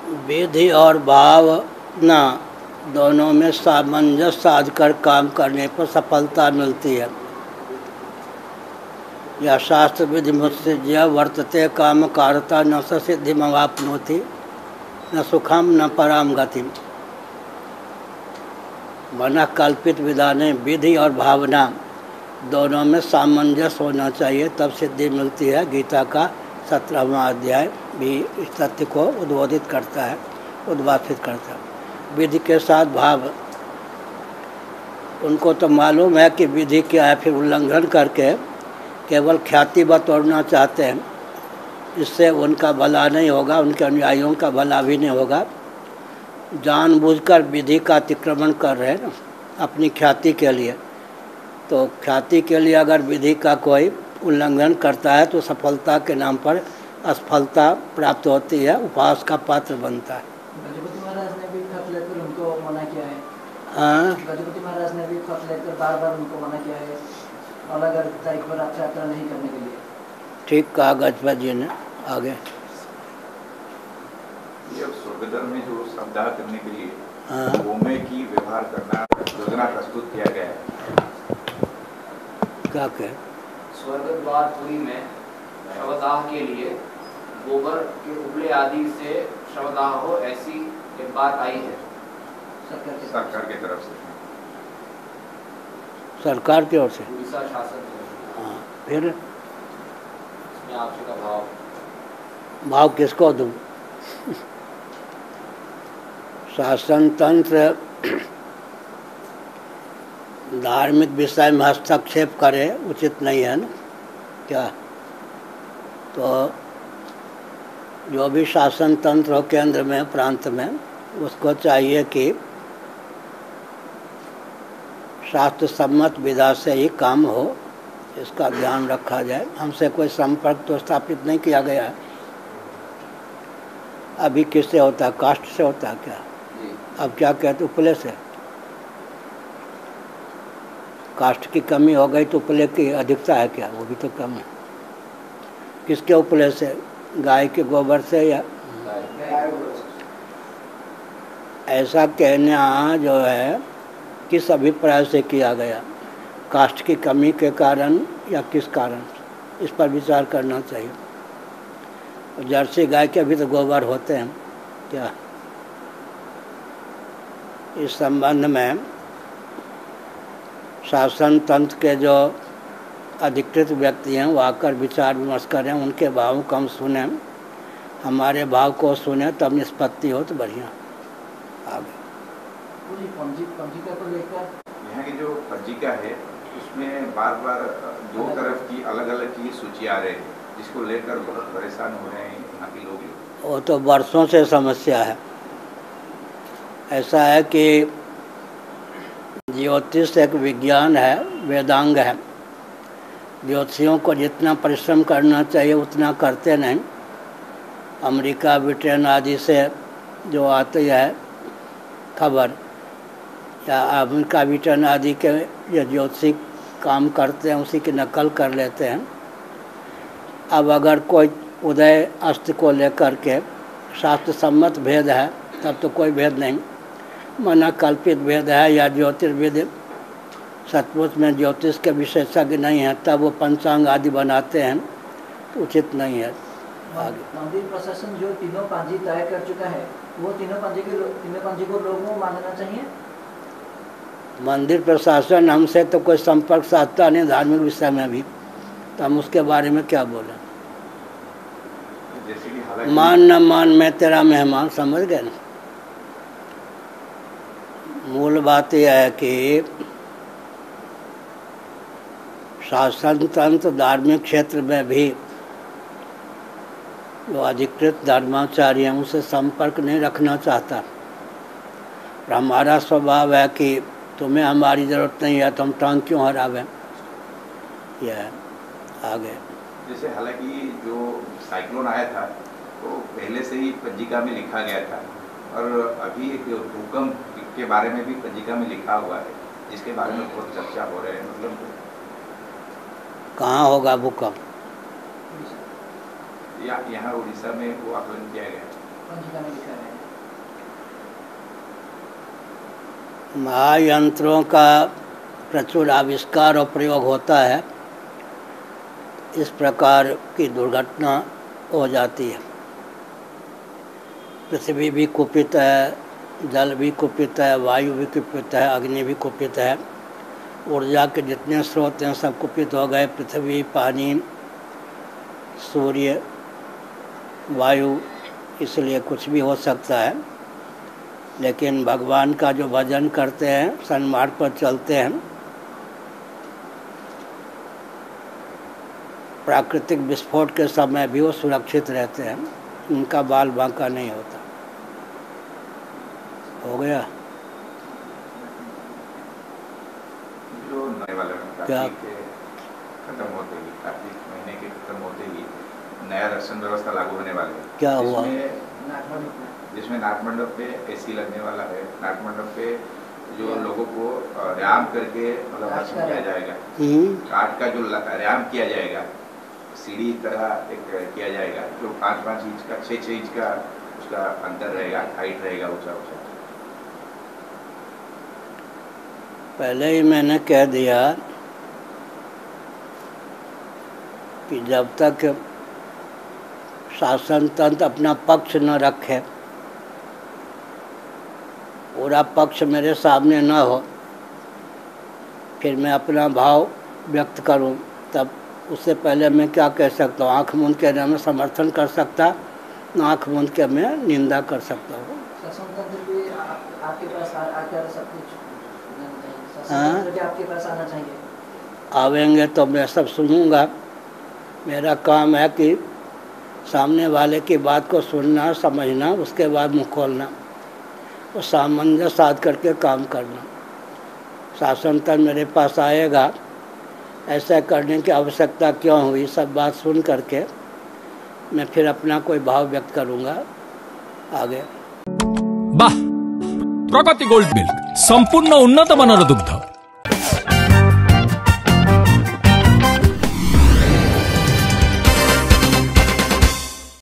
विधि और भावना दोनों में सामंजस्य साध कर काम करने पर सफलता मिलती है। यह शास्त्र विधि मुत्सृज्य वर्तते काम कारता न स सिद्धिमवाप्नोति न सुखम न पराम गतिम। मन कल्पित विधाने विधि और भावना दोनों में सामंजस्य होना चाहिए, तब सिद्धि मिलती है। गीता का 17वां अध्याय भी इस तथ्य को उद्बोधित करता है, उद्भाषित करता है। विधि के साथ भाव, उनको तो मालूम है कि विधि क्या है, फिर उल्लंघन करके केवल ख्याति बटोरना चाहते हैं। इससे उनका भला नहीं होगा, उनके अनुयायियों का भला भी नहीं होगा। जानबूझकर विधि का अतिक्रमण कर रहे हैं ना अपनी ख्याति के लिए। तो ख्याति के लिए अगर विधि का कोई उल्लंघन करता है तो सफलता के नाम पर असफलता प्राप्त होती है, उपहास का पात्र बनता है। गजपति महाराज ने भी खत लेकर उनको मना किया है। हाँ, गजपति महाराज ने भी खत लेकर बार बार उनको मना किया है अलग अलग तारीख पर रथ यात्रा नहीं करने के लिए। ठीक कहा गजपति जी ने। आगे स्वर्गधर्म में जो श्रद्धा करने के लिए हाँ, गोमय की व्यवहार करना योजना प्रस्तुत किया गया है। क्या कहे? स्वर्गद्वारपुरी में शवदाह के लिए गोबर के उपले आदि से शवदाह हो, ऐसी एक बात आई है सरकार की तरफ से। सरकार की ओर से? उड़ीसा शासन से। हाँ, फिर इसमें आपसी का भाव किसको दूं? शासन तंत्र धार्मिक विषय में हस्तक्षेप करे उचित नहीं है ना क्या? तो जो भी शासन तंत्र हो केंद्र में प्रांत में, उसको चाहिए कि शास्त्र सम्मत विधा से ही काम हो, इसका ध्यान रखा जाए। हमसे कोई संपर्क तो स्थापित नहीं किया गया है। अभी किससे होता है? कास्ट से होता है क्या? अब क्या कहते, उपले से? कास्ट की कमी हो गई तो उपले की अधिकता है क्या? वो भी तो कम है। किसके उपले से? गाय के गोबर से या ऐसा कहना जो है किस अभिप्राय से किया गया? कास्ट की कमी के कारण या किस कारण? इस पर विचार करना चाहिए। जर्सी गाय के भी तो गोबर होते हैं क्या? इस संबंध में शासन तंत्र के जो अधिकृत व्यक्ति हैं वो आकर विचार विमर्श करें, उनके भावों को हम सुने, हमारे भाव को सुने, तब निष्पत्ति हो तो बढ़िया। आगे पंजिका को लेकर यहाँ की जो पंजिका है उसमें बार बार दो तरफ की अलग अलग की सूची आ रही है, जिसको लेकर बहुत परेशान हो रहे हैं यहाँ के लोग। वो तो वर्षों से समस्या है। ऐसा है कि ज्योतिष एक विज्ञान है, वेदांग है। ज्योतिषियों को जितना परिश्रम करना चाहिए उतना करते नहीं। अमेरिका ब्रिटेन आदि से जो आती है खबर, या अमेरिका ब्रिटेन आदि के जो ज्योतिषी काम करते हैं उसी की नकल कर लेते हैं। अब अगर कोई उदय अस्त को लेकर के शास्त्र सम्मत भेद है तब तो कोई भेद नहीं, मना कल्पित भेद है या ज्योतिर्विद सचमुच में ज्योतिष के विशेषज्ञ नहीं है तब वो पंचांग आदि बनाते हैं, तो उचित नहीं है। मंदिर प्रशासन जो तीनों पांजी तय कर चुका है, वो तीनों पांजी को लोगों को मानना चाहिए। मंदिर प्रशासन हमसे तो कोई संपर्क साधता नहीं धार्मिक विषय में भी, तो हम उसके बारे में क्या बोलें। मान न मान मैं तेरा मेहमान, समझ गए ना। मूल बात यह है कि शासन तंत्र धार्मिक क्षेत्र में भी जो अधिकृत धर्माचार्य हैं उनसे संपर्क नहीं रखना चाहता। और हमारा स्वभाव है कि तुम्हें हमारी ज़रूरत नहीं है तो हम टांग क्यों हरावें। यह आगे जैसे हालांकि जो साइक्लोन आया था तो पहले से ही पंजिका में लिखा गया था, और अभी एक भूकंप के बारे में भी पंजिका में लिखा हुआ है, जिसके बारे में बहुत चर्चा हो रहे हैं। मतलब कहाँ होगा भूकंप? यहाँ उड़ीसा में वो आकलन किया गया। पंजिका में लिखा है? महायंत्रों का प्रचुर आविष्कार और प्रयोग होता है, इस प्रकार की दुर्घटना हो जाती है। पृथ्वी भी कुपित है, जल भी कुपित है, वायु भी कुपित है, अग्नि भी कुपित है, ऊर्जा के जितने स्रोत हैं सब कुपित हो गए। पृथ्वी, पानी, सूर्य, वायु, इसलिए कुछ भी हो सकता है। लेकिन भगवान का जो भजन करते हैं, सन्मार्ग पर चलते हैं, प्राकृतिक विस्फोट के समय भी वो सुरक्षित रहते हैं, उनका बाल बांका नहीं होता। हो गया जो नए वाले क्या? खत्म होते ही, कार्तिक महीने के खत्म होते ही नया दर्शन व्यवस्था लागू होने वाले है। क्या हुआ? जिसमें नाट मंडप पे एसी लगने वाला है। नाट मंडप पे जो लोगों को व्यायाम करके मतलब दर्शन किया जाएगा, काठ का जो व्यायाम किया जाएगा, सीढ़ी तरह एक किया जाएगा, जो 5-5 इंच का 6-6 इंच का उसका अंतर रहेगा, हाइट रहेगा ऊंचा ऊंचा। पहले ही मैंने कह दिया कि जब तक शासन तंत्र अपना पक्ष न रखे, पूरा पक्ष मेरे सामने न हो, फिर मैं अपना भाव व्यक्त करूं, तब उससे पहले मैं क्या कह सकता हूँ? आँख मूंद के मैं समर्थन कर सकता, न आँख मूंद के मैं निंदा कर सकता हूँ। आपके पास आकर सब कुछ आपके पास आना चाहिए। आवेंगे तो मैं सब सुनूंगा। मेरा काम है कि सामने वाले की बात को सुनना, समझना, उसके बाद मुँह खोलना और सामंजस्य साध करके काम करना। शासन तंत्र मेरे पास आएगा, ऐसा करने की आवश्यकता क्यों हुई, सब बात सुन करके मैं फिर अपना कोई भाव व्यक्त करूंगा आगे। बाह, प्रगति गोल्ड मिल्क संपूर्ण उन्नत मानर दुग्ध।